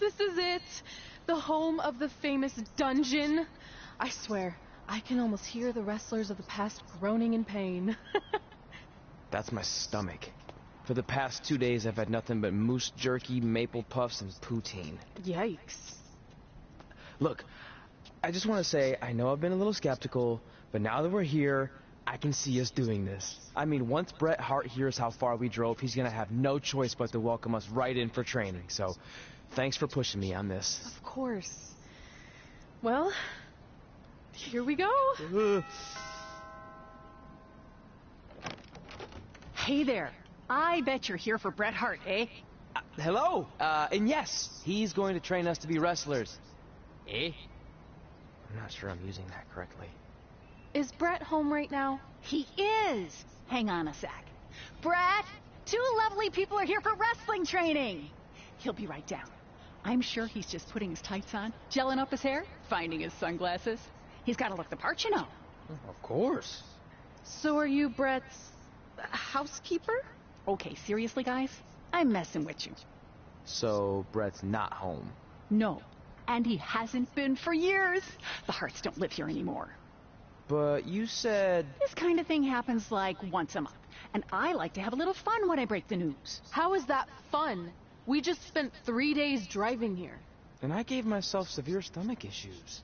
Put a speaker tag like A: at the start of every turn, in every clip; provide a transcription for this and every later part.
A: This is it. The home of the famous dungeon. I swear, I can almost hear the wrestlers of the past groaning in pain.
B: That's my stomach. For the past 2 days, I've had nothing but moose jerky, maple puffs, and poutine.
A: Yikes.
B: Look, I just want to say, I know I've been a little skeptical, but now that we're here, I can see us doing this. I mean, once Bret Hart hears how far we drove, he's gonna have no choice but to welcome us right in for training, so thanks for pushing me on this.
A: Of course. Well, here we go.
C: Hey there. I bet you're here for Bret Hart, eh?
B: Hello, and yes, he's going to train us to be wrestlers. Eh? I'm not sure I'm using that correctly.
A: Is Bret home right now?
C: He is! Hang on a sec. Bret, 2 lovely people are here for wrestling training. He'll be right down. I'm sure he's just putting his tights on, gelling up his hair, finding his sunglasses. He's got to look the part, you know.
B: Of course.
A: So are you Bret's housekeeper?
C: Okay, seriously, guys? I'm messing with you.
B: So, Bret's not home.
C: No, and he hasn't been for years. The Harts don't live here anymore.
B: But you said...
C: This kind of thing happens like once a month, and I like to have a little fun when I break the news.
A: How is that fun? We just spent 3 days driving here.
B: And I gave myself severe stomach issues.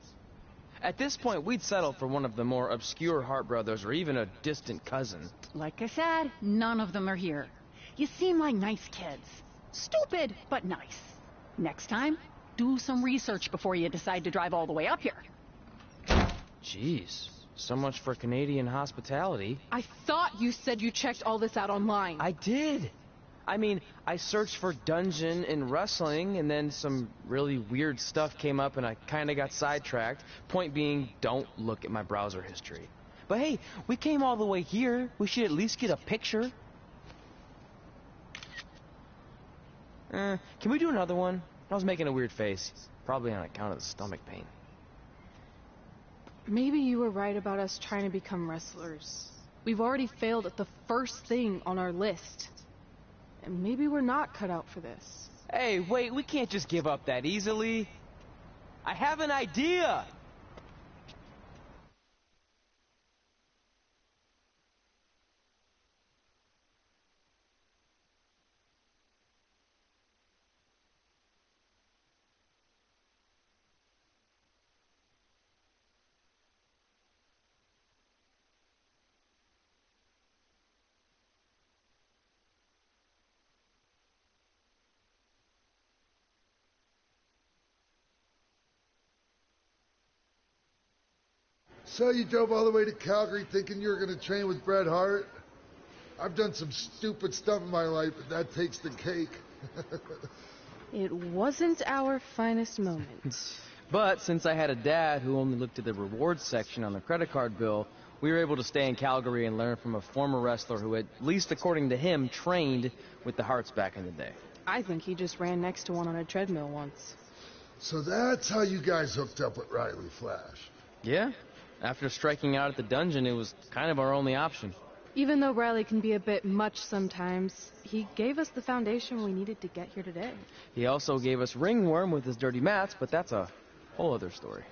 B: At this point, we'd settle for one of the more obscure Hart brothers or even a distant cousin.
C: Like I said, none of them are here. You seem like nice kids. Stupid, but nice. Next time, do some research before you decide to drive all the way up here.
B: Jeez, so much for Canadian hospitality.
A: I thought you said you checked all this out online.
B: I did. I mean, I searched for dungeon and wrestling, and then some really weird stuff came up and I kinda got sidetracked. Point being, don't look at my browser history. But hey, we came all the way here. We should at least get a picture. Can we do another one? I was making a weird face. Probably on account of the stomach pain.
A: Maybe you were right about us trying to become wrestlers. We've already failed at the first thing on our list. And maybe we're not cut out for this.
B: Hey, wait, we can't just give up that easily. I have an idea!
D: So you drove all the way to Calgary thinking you were going to train with Bret Hart? I've done some stupid stuff in my life, but that takes the cake.
A: It wasn't our finest moment.
B: But since I had a dad who only looked at the rewards section on the credit card bill, we were able to stay in Calgary and learn from a former wrestler who, at least according to him, trained with the Harts back in the day.
A: I think he just ran next to one on a treadmill once.
D: So that's how you guys hooked up with Riley Flash.
B: Yeah. After striking out at the dungeon, it was kind of our only option.
A: Even though Riley can be a bit much sometimes, he gave us the foundation we needed to get here today.
B: He also gave us Ringworm with his dirty mats, but that's a whole other story.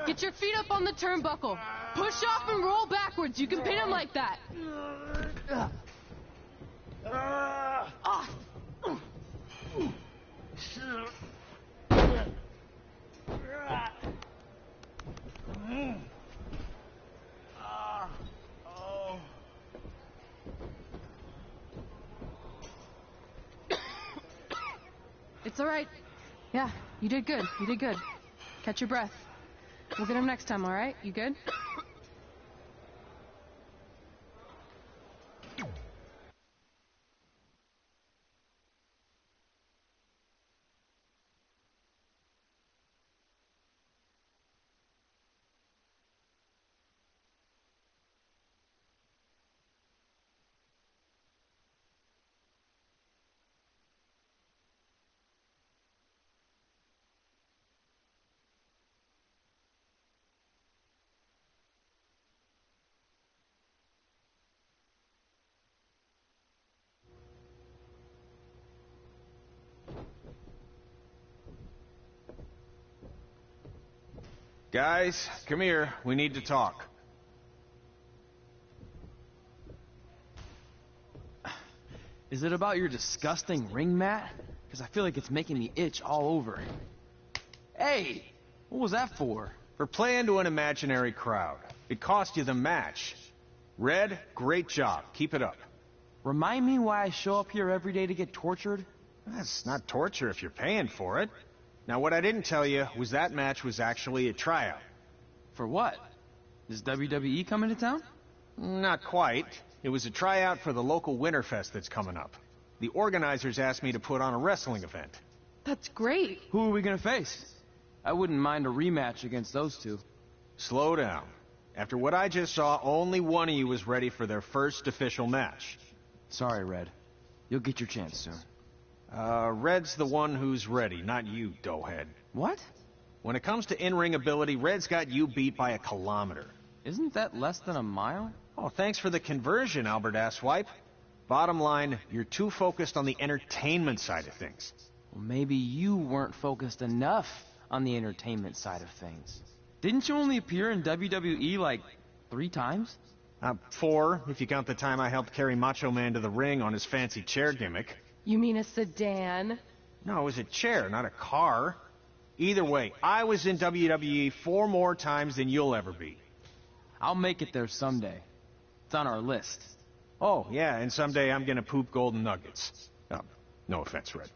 A: Get your feet up on the turnbuckle. Push off and roll backwards. You can pin him like that. It's all right. Yeah, you did good. You did good. Catch your breath. We'll get him next time, all right? You good?
E: Guys, come here. We need to talk.
B: Is it about your disgusting ring mat? Because I feel like it's making me itch all over. Hey! What was that for?
E: For playing to an imaginary crowd. It cost you the match. Red, great job. Keep it up.
B: Remind me why I show up here every day to get tortured?
E: That's not torture if you're paying for it. Now, what I didn't tell you was that match was actually a tryout.
B: For what? Is WWE coming to town?
E: Not quite. It was a tryout for the local Winterfest that's coming up. The organizers asked me to put on a wrestling event.
A: That's great.
B: Who are we gonna face? I wouldn't mind a rematch against those two.
E: Slow down. After what I just saw, only one of you was ready for their first official match.
B: Sorry, Red. You'll get your chance soon.
E: Red's the one who's ready, not you, doughhead.
B: What?
E: When it comes to in-ring ability, Red's got you beat by a kilometer.
B: Isn't that less than a mile?
E: Oh, thanks for the conversion, Albert Asswipe. Bottom line, you're too focused on the entertainment side of things.
B: Well, maybe you weren't focused enough on the entertainment side of things. Didn't you only appear in WWE like 3 times?
E: 4, if you count the time I helped carry Macho Man to the ring on his fancy chair gimmick.
A: You mean a sedan?
E: No, it was a chair, not a car. Either way, I was in WWE 4 more times than you'll ever be.
B: I'll make it there someday. It's on our list.
E: Oh, yeah, and someday I'm gonna poop golden nuggets. No offense, Red.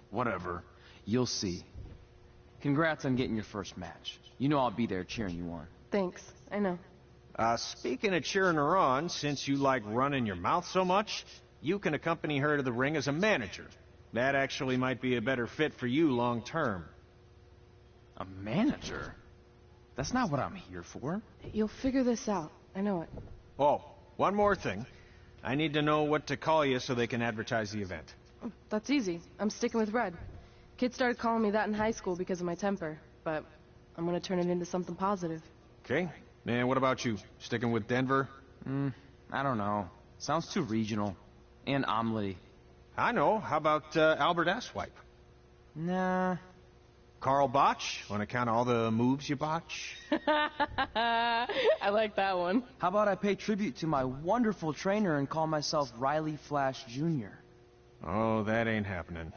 B: Whatever. You'll see. Congrats on getting your first match. You know I'll be there cheering you on.
A: Thanks. I know.
E: Speaking of cheering her on, since you like running your mouth so much, you can accompany her to the ring as a manager. That actually might be a better fit for you long term.
B: A manager? That's not what I'm here for.
A: You'll figure this out. I know it.
E: Oh, one more thing. I need to know what to call you so they can advertise the event.
A: Oh, that's easy. I'm sticking with Red. Kids started calling me that in high school because of my temper, but I'm gonna turn it into something positive.
E: Okay. And what about you? Sticking with Denver?
B: I don't know. Sounds too regional. And omelette-y.
E: I know. How about Albert Asswipe?
B: Nah.
E: Carl Botch, on account of all the moves you botch?
A: I like that one.
B: How about I pay tribute to my wonderful trainer and call myself Riley Flash Jr.?
E: Oh, that ain't happening.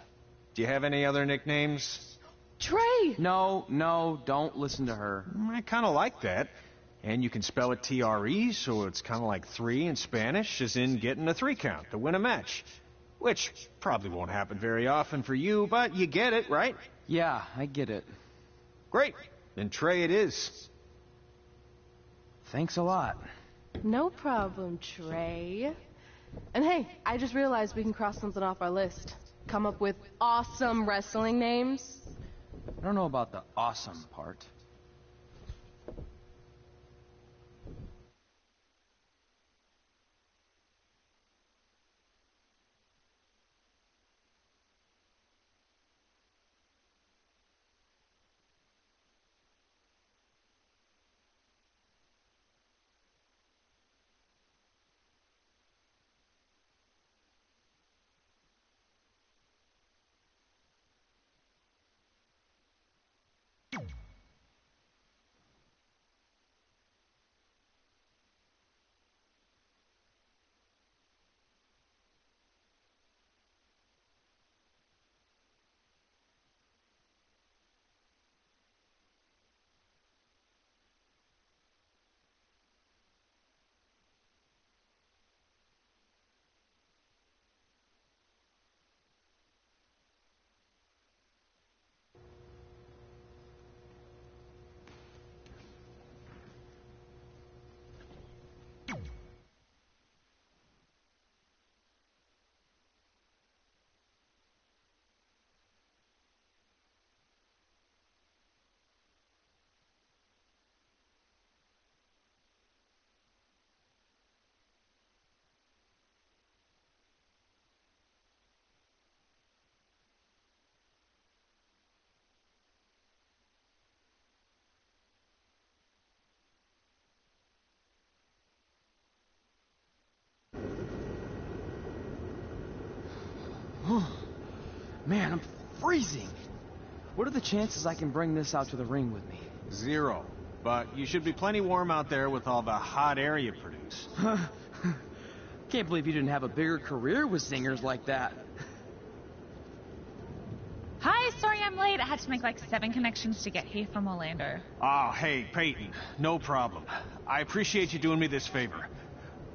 E: Do you have any other nicknames?
A: Trey!
B: No, don't listen to her.
E: I kind of like that. And you can spell it T-R-E, so it's kind of like 3 in Spanish, as in getting a 3 count to win a match. Which probably won't happen very often for you, but you get it, right?
B: Yeah, I get it.
E: Great. Then Trey it is.
B: Thanks a lot.
A: No problem, Trey. And hey, I just realized we can cross something off our list. Come up with awesome wrestling names.
B: I don't know about the awesome part. Man, I'm freezing. What are the chances I can bring this out to the ring with me?
E: 0. But you should be plenty warm out there with all the hot air you produce.
B: Can't believe you didn't have a bigger career with singers like that.
F: Hi, sorry I'm late. I had to make like 7 connections to get here from Orlando.
E: Oh, hey, Peyton. No problem. I appreciate you doing me this favor.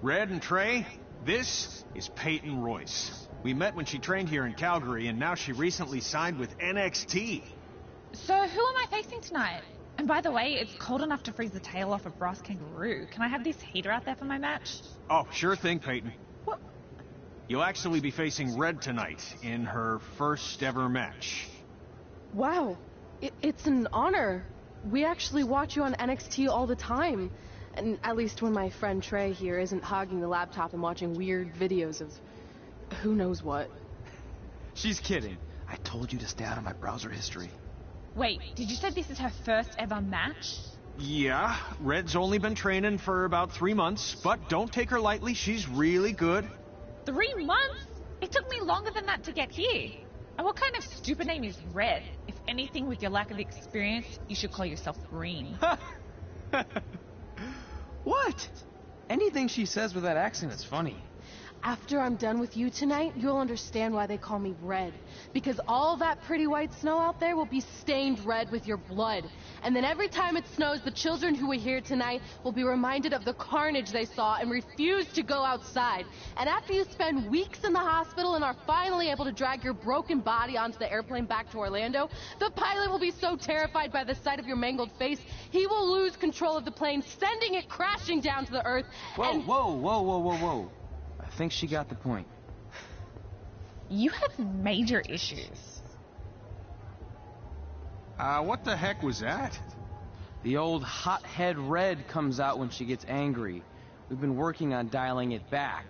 E: Red and Trey, this is Peyton Royce. We met when she trained here in Calgary, and now she recently signed with NXT.
F: So who am I facing tonight? And by the way, it's cold enough to freeze the tail off a brass kangaroo. Can I have this heater out there for my match?
E: Oh, sure thing, Peyton.
F: What?
E: You'll actually be facing Red tonight in her first ever match.
A: Wow, it's an honor. We actually watch you on NXT all the time. And at least when my friend Trey here isn't hogging the laptop and watching weird videos of who knows what.
B: She's kidding. I told you to stay out of my browser history.
F: Wait, did you say this is her first ever match?
E: Yeah, Red's only been training for about 3 months, but don't take her lightly, she's really good.
F: 3 months? It took me longer than that to get here. And what kind of stupid name is Red? If anything, with your lack of experience, you should call yourself Green.
B: What? Anything she says with that accent is funny.
A: After I'm done with you tonight, you'll understand why they call me Red. Because all that pretty white snow out there will be stained red with your blood. And then every time it snows, the children who were here tonight will be reminded of the carnage they saw and refuse to go outside. And after you spend weeks in the hospital and are finally able to drag your broken body onto the airplane back to Orlando, the pilot will be so terrified by the sight of your mangled face, he will lose control of the plane, sending it crashing down to the earth.
B: Whoa. I think she got the point.
F: You have major issues.
E: What the heck was that?
B: The old hothead Red comes out when she gets angry. We've been working on dialing it back.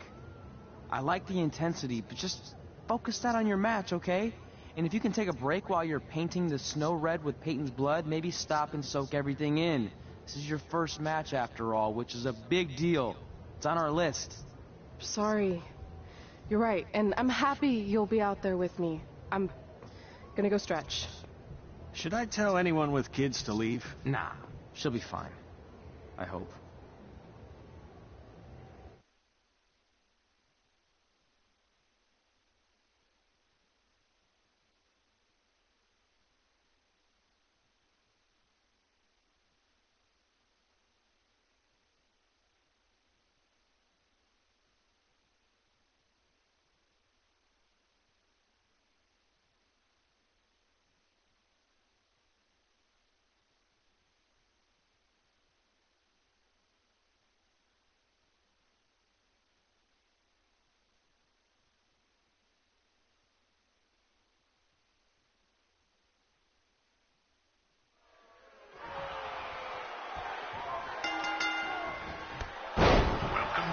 B: I like the intensity, but just focus that on your match, okay? And if you can take a break while you're painting the snow red with Peyton's blood, maybe stop and soak everything in. This is your first match after all, which is a big deal. It's on our list.
A: Sorry. You're right, and I'm happy you'll be out there with me. I'm gonna go stretch.
E: Should I tell anyone with kids to leave?
B: Nah, she'll be fine. I hope.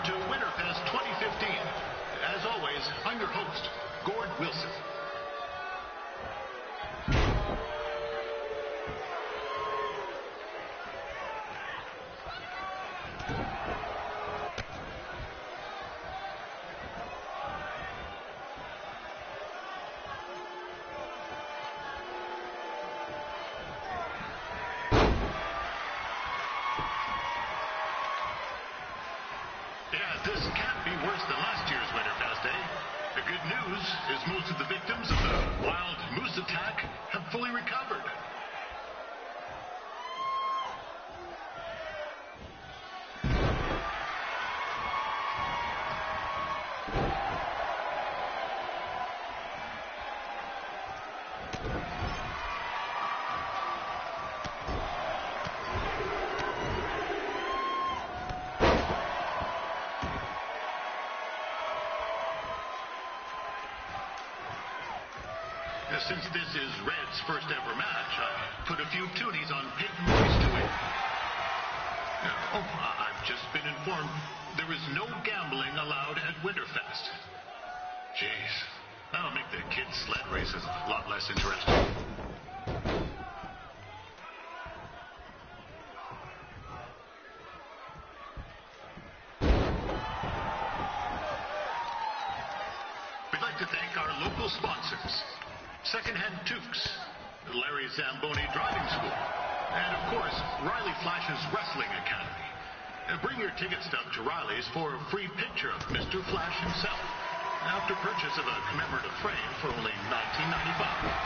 G: To Winterfest 2015. As always, I'm your host, Gord Wilson. This can't be worse than last year's Winterfest, eh? The good news is most of the victims of the wild moose attack have fully recovered. Since this is Red's first ever match, I put a few toonies on Peyton Royce to win. I've just been informed there is no gambling allowed at Winterfest. Jeez, that'll make the kids' sled races a lot less interesting. We'd like to thank our local sponsors. Secondhand Tukes, Larry Zamboni Driving School, and of course, Riley Flash's Wrestling Academy. Bring your ticket stub to Riley's for a free picture of Mr. Flash himself, after purchase of a commemorative frame for only $19.95.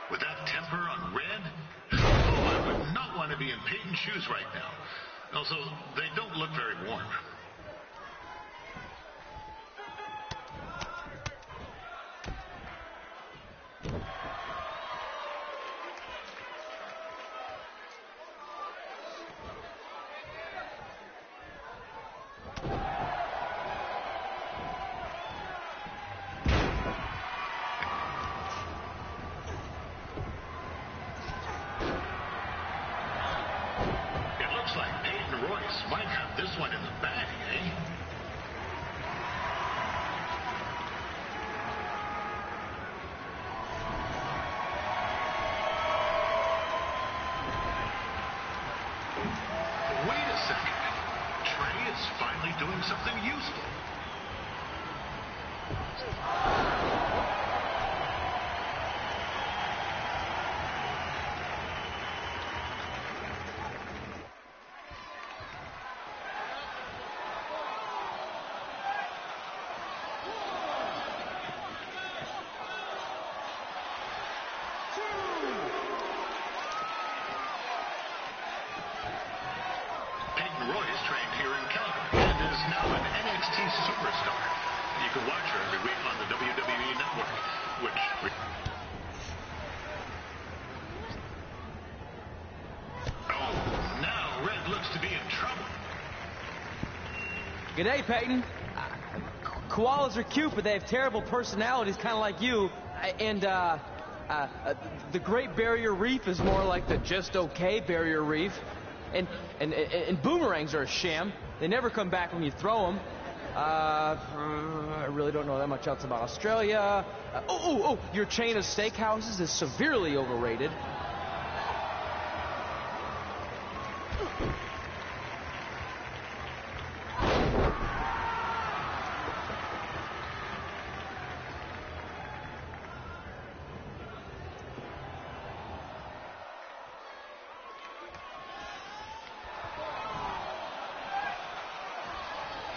G: With that temper on Red, I would not want to be in Peyton's shoes right now. Also, they don't look very warm. Might have this one in the bag, eh? Wait a second. Trey is finally doing something useful. Royce trained here in Calgary and is now an NXT superstar. You can watch her every week on the WWE Network, which... Oh, now Red looks to be in trouble.
B: G'day, Peyton. Koalas are cute, but they have terrible personalities, kind of like you. And the Great Barrier Reef is more like the just okay Barrier Reef. And boomerangs are a sham. They never come back when you throw them. I really don't know that much else about Australia. Your chain of steakhouses is severely overrated.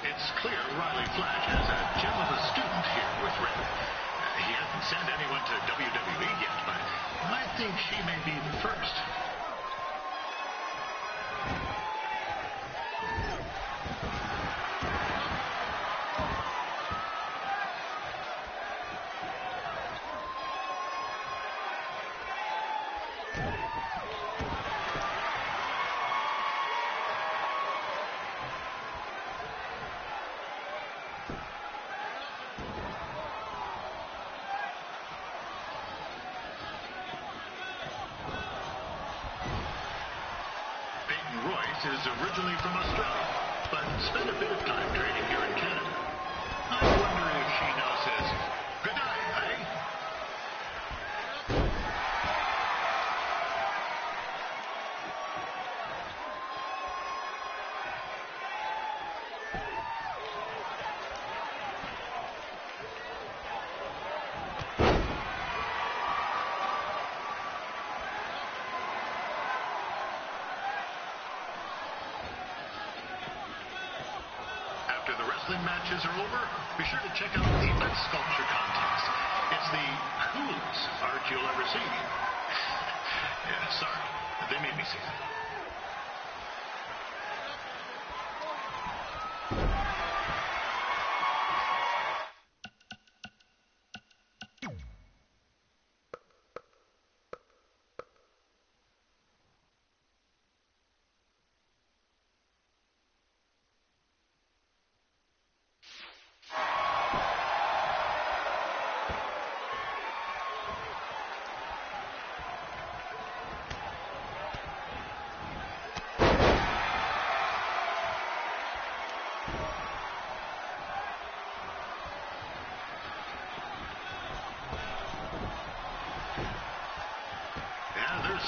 G: It's clear Riley Flash has a gem of a student here with Red. He hasn't sent anyone to WWE yet, but I think she may be the first. Royce is originally from Australia, but spent a bit of time training here in Canada. I wonder if she now says, good night, eh? After the wrestling matches are over, be sure to check out the Ice Sculpture Contest. It's the coolest art you'll ever see. Yeah, sorry. They made me say that.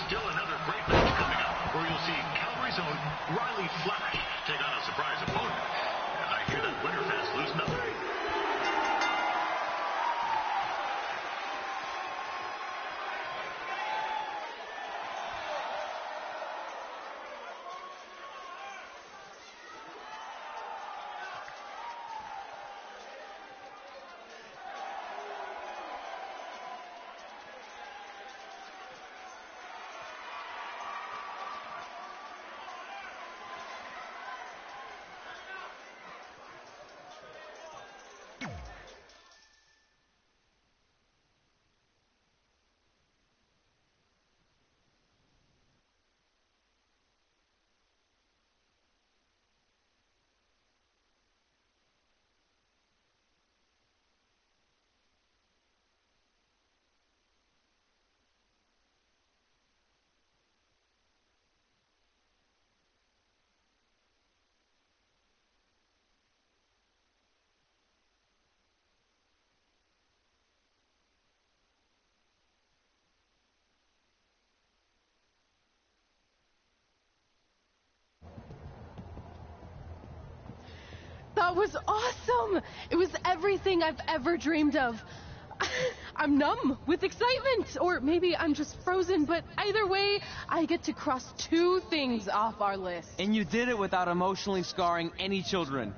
G: Still another great match coming up where you'll see Calgary's own Riley Flash take on a surprise opponent. I hear that Winterfest loosened up.
A: That was awesome! It was everything I've ever dreamed of. I'm numb with excitement, or maybe I'm just frozen, but either way, I get to cross 2 things off our list.
B: And you did it without emotionally scarring any children.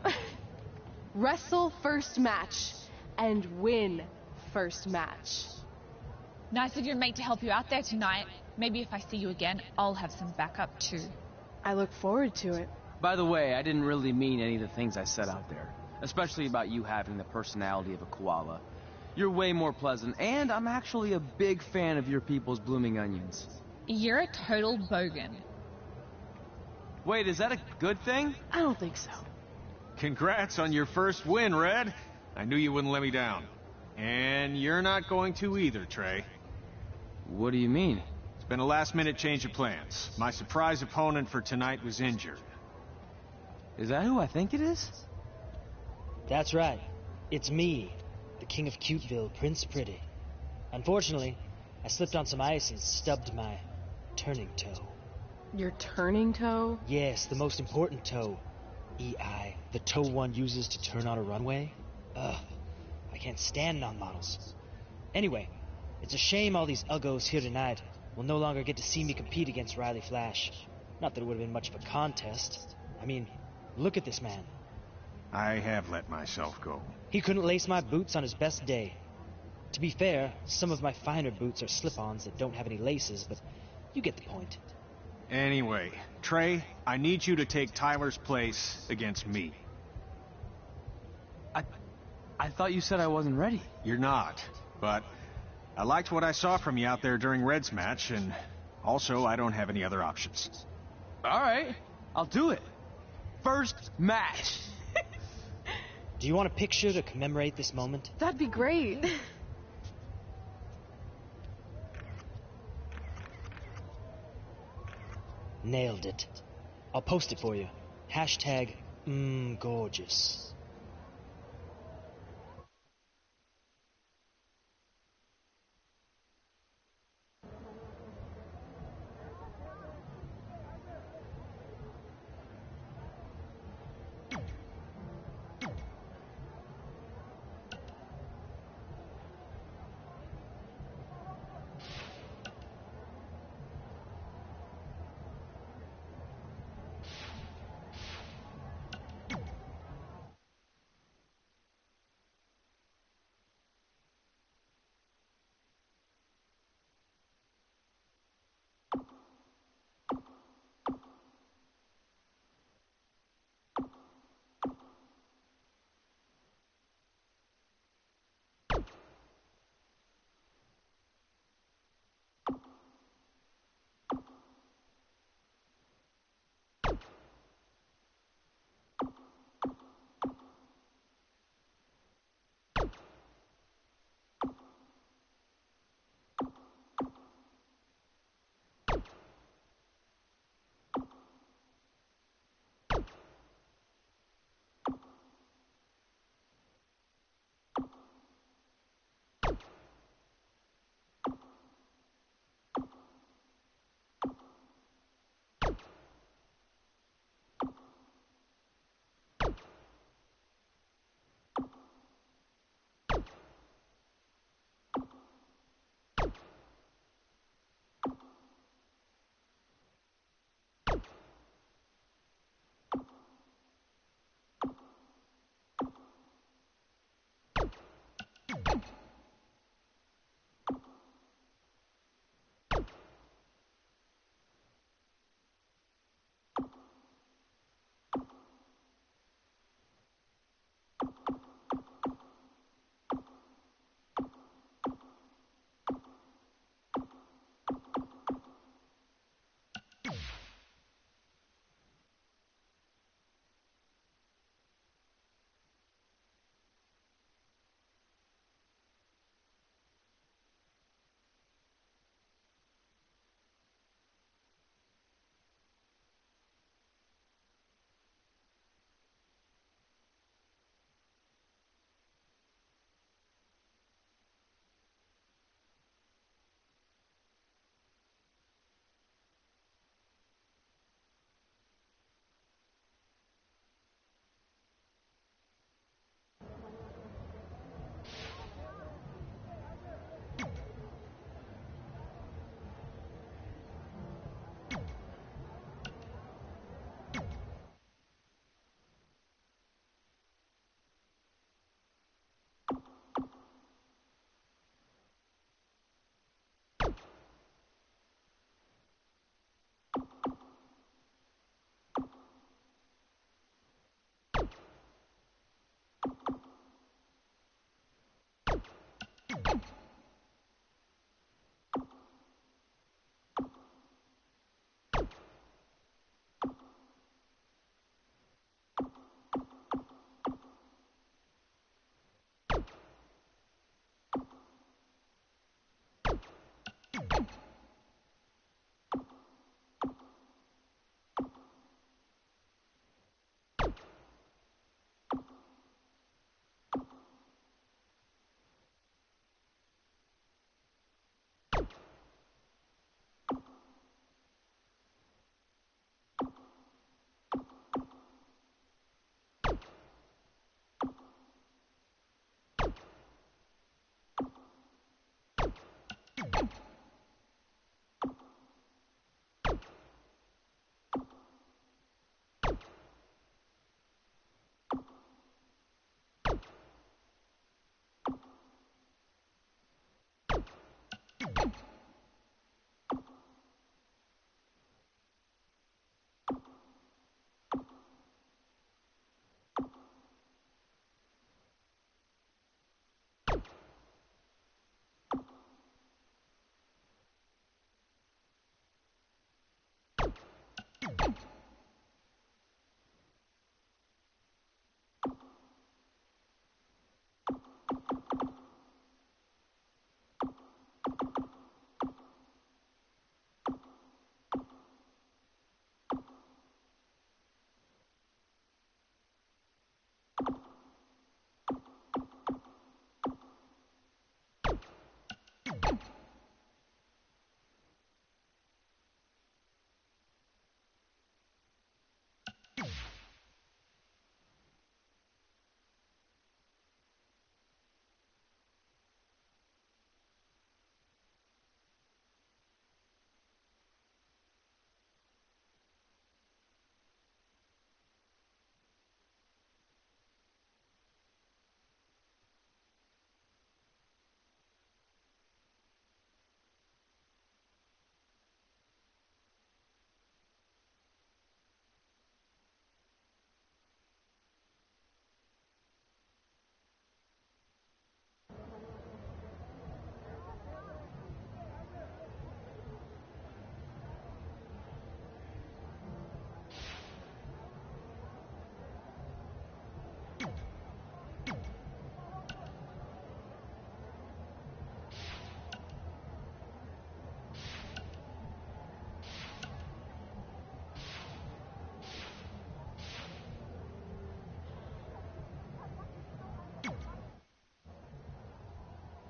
A: Wrestle first match, and win first match.
F: Nice of your mate to help you out there tonight. Maybe if I see you again, I'll have some backup too.
A: I look forward to it.
B: By the way, I didn't really mean any of the things I said out there. Especially about you having the personality of a koala. You're way more pleasant, and I'm actually a big fan of your people's blooming onions.
F: You're a total bogan.
B: Wait, is that a good thing?
A: I don't think so.
E: Congrats on your first win, Red. I knew you wouldn't let me down. And you're not going to either, Trey.
B: What do you mean?
E: It's been a last-minute change of plans. My surprise opponent for tonight was injured.
B: Is that who I think it is?
H: That's right. It's me, the King of Cuteville, Prince Pretty. Unfortunately, I slipped on some ice and stubbed my turning toe.
A: Your turning toe?
H: Yes, the most important toe. EI, the toe one uses to turn on a runway. Ugh, I can't stand non-models. Anyway, it's a shame all these uggos here tonight will no longer get to see me compete against Riley Flash. Not that it would have been much of a contest. I mean, look at this man.
E: I have let myself go.
H: He couldn't lace my boots on his best day. To be fair, some of my finer boots are slip-ons that don't have any laces, but you get the point.
E: Anyway, Trey, I need you to take Tyler's place against me.
B: I thought you said I wasn't ready.
E: You're not, but I liked what I saw from you out there during Red's match, and also I don't have any other options.
B: All right, I'll do it. First match.
H: Do you want a picture to commemorate this moment?
A: That'd be great.
H: Nailed it. I'll post it for you. Hashtag gorgeous.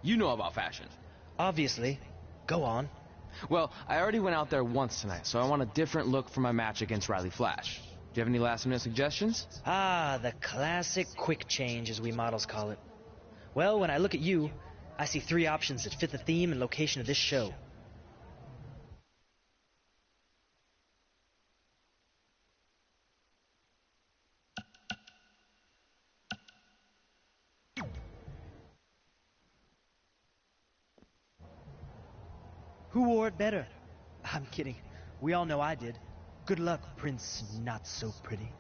B: You know about fashion.
H: Obviously. Go on.
B: Well, I already went out there once tonight, so I want a different look for my match against Riley Flash. Do you have any last-minute suggestions?
H: Ah, the classic quick change, as we models call it. Well, when I look at you, I see 3 options that fit the theme and location of this show. Who wore it better? I'm kidding. We all know I did. Good luck, Prince Not So Pretty.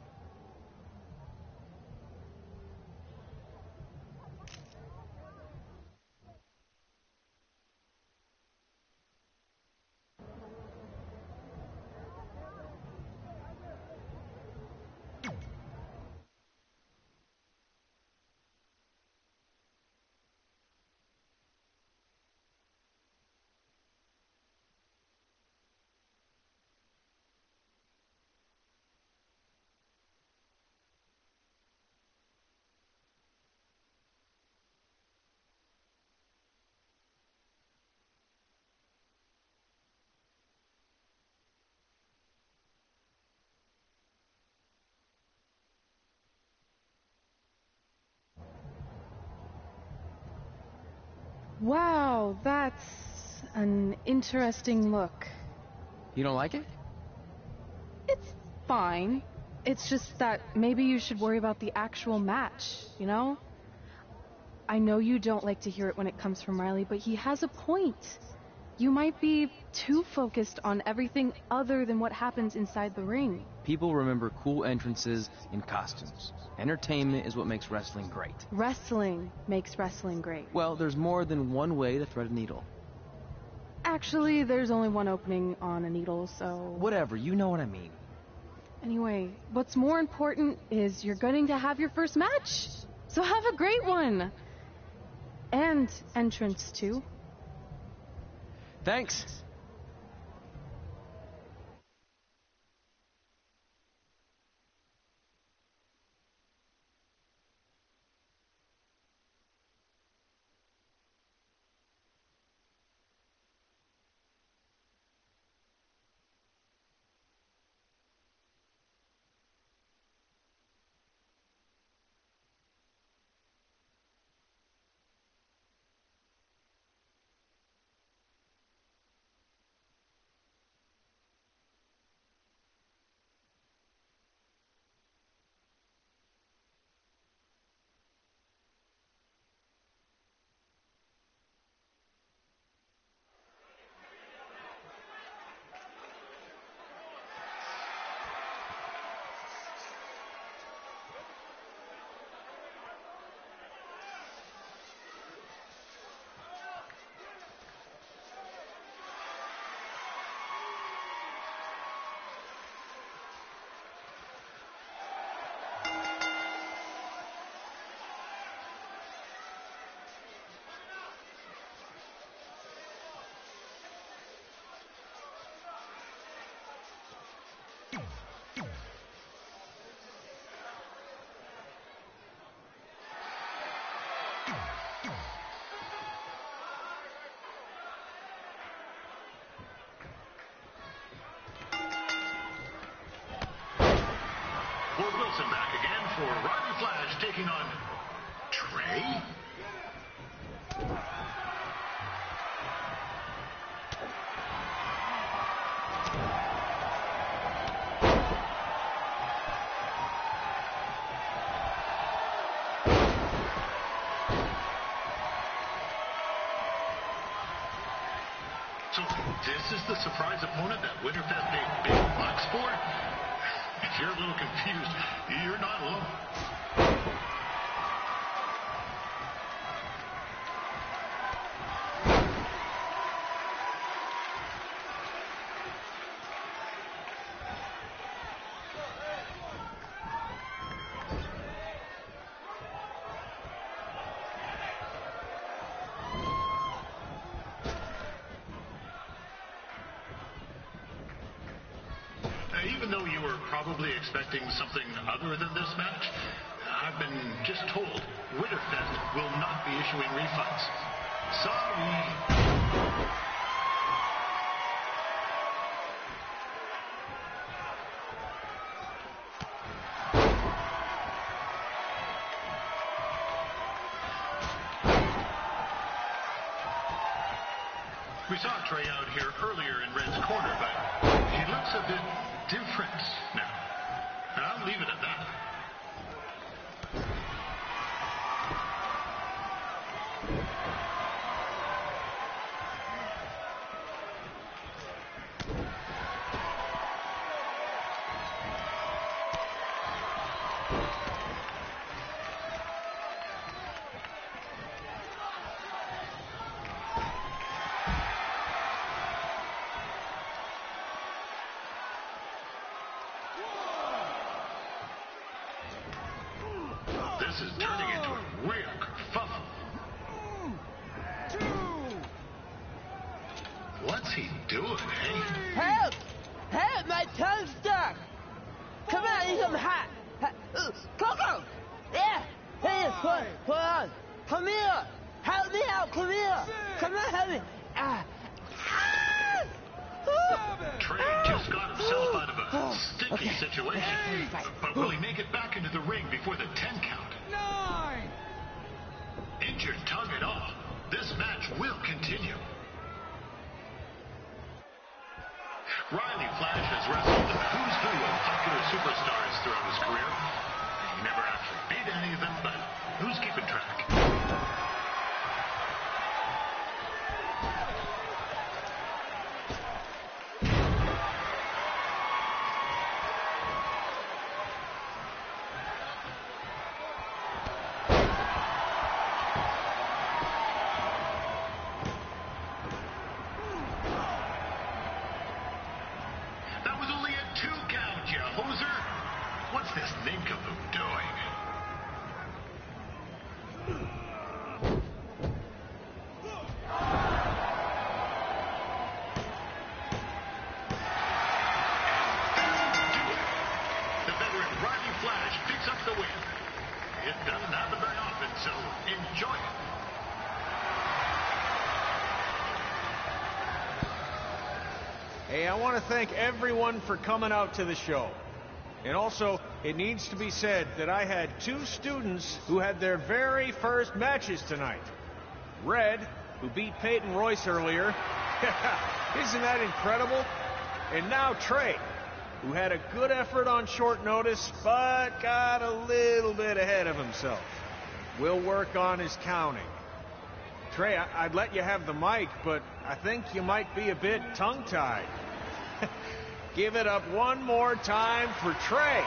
A: Wow, that's an interesting look.
B: You don't like it?
A: It's fine. It's just that maybe you should worry about the actual match, you know? I know you don't like to hear it when it comes from Riley, but he has a point. You might be too focused on everything other than what happens inside the ring.
B: People remember cool entrances and costumes. Entertainment is what makes wrestling great.
A: Wrestling makes wrestling great.
B: Well, there's more than one way to thread a needle.
A: Actually, there's only one opening on a needle, so...
B: Whatever, you know what I mean.
A: Anyway, what's more important is you're going to have your first match. So have a great one. And entrance, too.
B: Thanks.
G: Fort Wilson back again for Riley Flash taking on Trey. So this is the surprise opponent that Winterfest made big bucks for? If you're a little confused, you're not alone. Even though you were probably expecting something other than this match, I've been just told Winterfest will not be issuing refunds. Sorry. We saw Trey out here earlier in Red's corner, but he looks a bit different now. And I'll leave it at that. This is turning into a real kerfuffle. What's he doing, eh?
I: Help! Help! My tongue's stuck! Come on, need some hot! Coco! Yeah! Hey, hold on! Come here! Help me out! Come here! Come on, help me!
G: Trey just got himself out of a sticky situation. But will he make it back into the ring before the 10 count?
J: 9!
G: Injured tongue and all, this match will continue. Riley Flash has wrestled the who's who of popular superstars throughout his career. He never actually beat any of them, but who's keeping track? What's this nincompoop doing? The veteran Riley Flash picks up the win. It doesn't happen very often, so enjoy it.
E: Hey, I want to thank everyone for coming out to the show. And also, it needs to be said that I had 2 students who had their very first matches tonight. Red, who beat Peyton Royce earlier. Isn't that incredible? And now Trey, who had a good effort on short notice, but got a little bit ahead of himself. We'll work on his counting. Trey, I'd let you have the mic, but I think you might be a bit tongue-tied. Give it up one more time for Trey.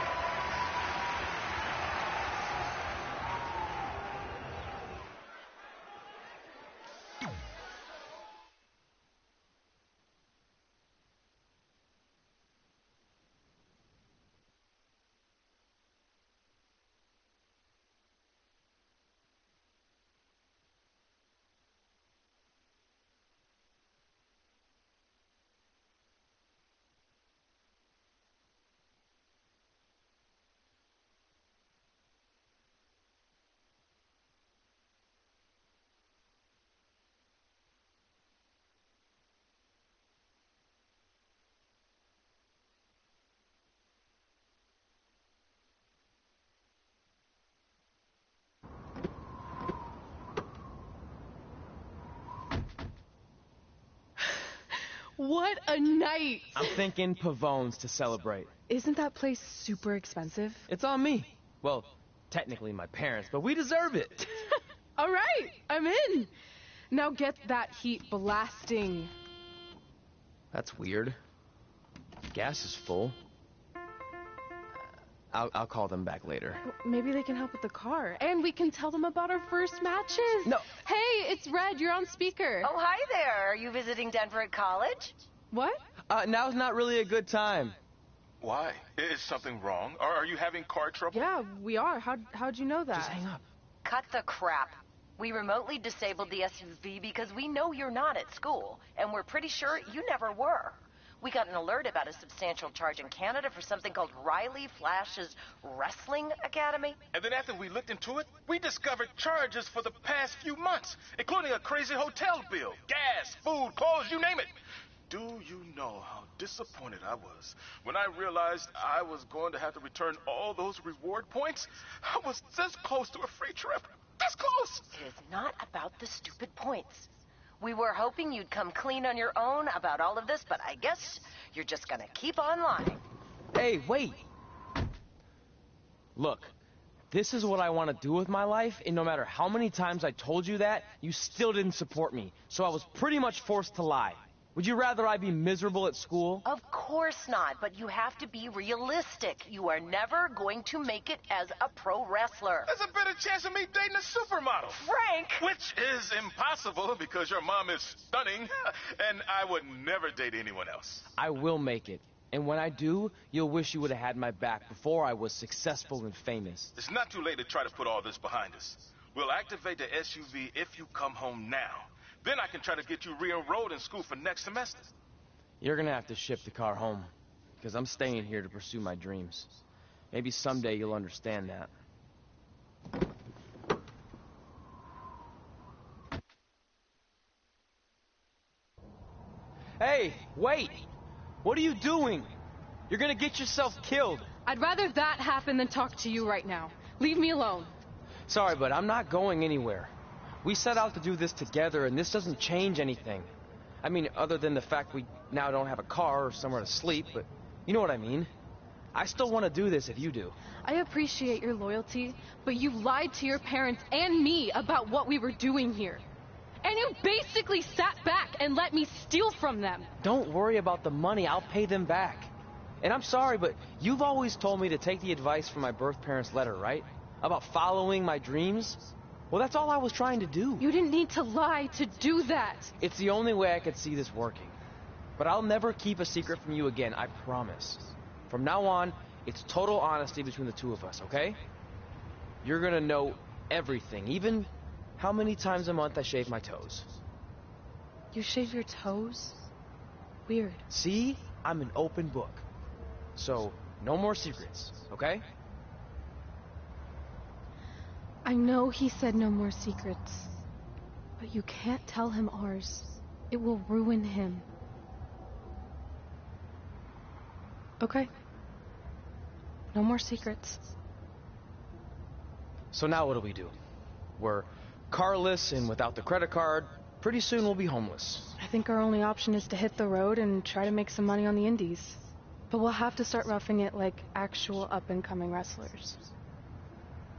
A: What a night!
B: I'm thinking Pavone's to celebrate.
A: Isn't that place super expensive?
B: It's on me. Well, technically my parents, but we deserve it.
A: All right, I'm in. Now get that heat blasting.
B: That's weird. Gas is full. I'll call them back later.
A: Maybe they can help with the car. And we can tell them about our first matches.
B: No.
A: Hey, it's Red. You're on speaker.
J: Oh, hi there. Are you visiting Denver at college?
A: What?
B: Now's not really a good time.
K: Why? Is something wrong? Or are you having car trouble?
A: Yeah, we are. How'd you know that?
B: Just hang up.
J: Cut the crap. We remotely disabled the SUV because we know you're not at school, and we're pretty sure you never were. We got an alert about a substantial charge in Canada for something called Riley Flash's Wrestling Academy.
K: And then after we looked into it, we discovered charges for the past few months, including a crazy hotel bill, gas, food, clothes, you name it. Do you know how disappointed I was when I realized I was going to have to return all those reward points? I was this close to a free trip. This close!
J: It is not about the stupid points. We were hoping you'd come clean on your own about all of this, but I guess you're just gonna keep on lying.
B: Hey, wait. Look, this is what I want to do with my life, and no matter how many times I told you that, you still didn't support me. So I was pretty much forced to lie. Would you rather I be miserable at school?
J: Of course not, but you have to be realistic. You are never going to make it as a pro wrestler.
K: There's a better chance of me dating a supermodel.
J: Frank!
K: Which is impossible because your mom is stunning, and I would never date anyone else.
B: I will make it. And when I do, you'll wish you would have had my back before I was successful and famous.
K: It's not too late to try to put all this behind us. We'll activate the SUV if you come home now. Then I can try to get you re-enrolled in school for next semester.
B: You're gonna have to ship the car home, because I'm staying here to pursue my dreams. Maybe someday you'll understand that. Hey, wait! What are you doing? You're gonna get yourself killed.
A: I'd rather that happen than talk to you right now. Leave me alone.
B: Sorry, but I'm not going anywhere. We set out to do this together, and this doesn't change anything. I mean, other than the fact we now don't have a car or somewhere to sleep, but you know what I mean. I still want to do this if you do.
A: I appreciate your loyalty, but you lied to your parents and me about what we were doing here. And you basically sat back and let me steal from them.
B: Don't worry about the money. I'll pay them back. And I'm sorry, but you've always told me to take the advice from my birth parents' letter, right? About following my dreams. Well, that's all I was trying to do.
A: You didn't need to lie to do that.
B: It's the only way I could see this working. But I'll never keep a secret from you again, I promise. From now on, it's total honesty between the two of us, okay? You're gonna know everything, even how many times a month I shave my toes.
A: You shave your toes? Weird.
B: See? I'm an open book. So, no more secrets, okay?
A: I know he said no more secrets, but you can't tell him ours. It will ruin him. Okay. No more secrets.
B: So now what do? We're carless and without the credit card. Pretty soon we'll be homeless.
A: I think our only option is to hit the road and try to make some money on the indies. But we'll have to start roughing it like actual up-and-coming wrestlers.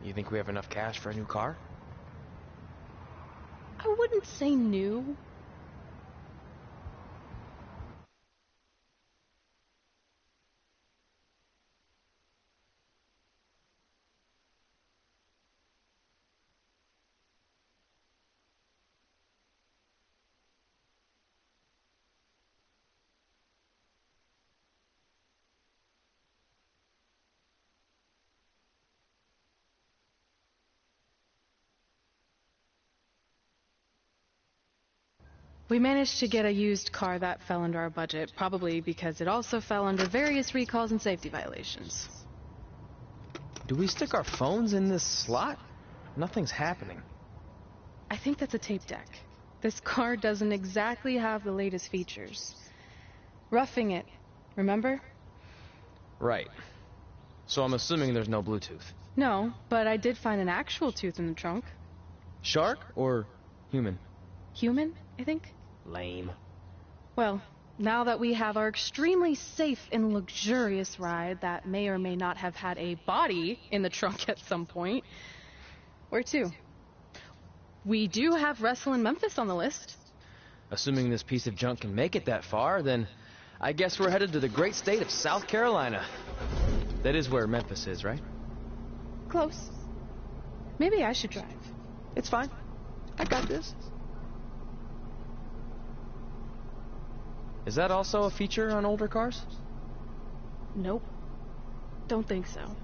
B: You think we have enough cash for a new car?
A: I wouldn't say new. We managed to get a used car that fell under our budget, probably because it also fell under various recalls and safety violations.
B: Do we stick our phones in this slot? Nothing's happening.
A: I think that's a tape deck. This car doesn't exactly have the latest features. Roughing it, remember?
B: Right. So I'm assuming there's no Bluetooth.
A: No, but I did find an actual tooth in the trunk.
B: Shark or human?
A: Human, I think.
B: Lame.
A: Well, now that we have our extremely safe and luxurious ride that may or may not have had a body in the trunk at some point, where to? We do have Wrestle in Memphis on the list.
B: Assuming this piece of junk can make it that far, then I guess we're headed to the great state of South Carolina. That is where Memphis is, right?
A: Close. Maybe I should drive.
B: It's fine. I got this. Is that also a feature on older cars?
A: Nope. Don't think so.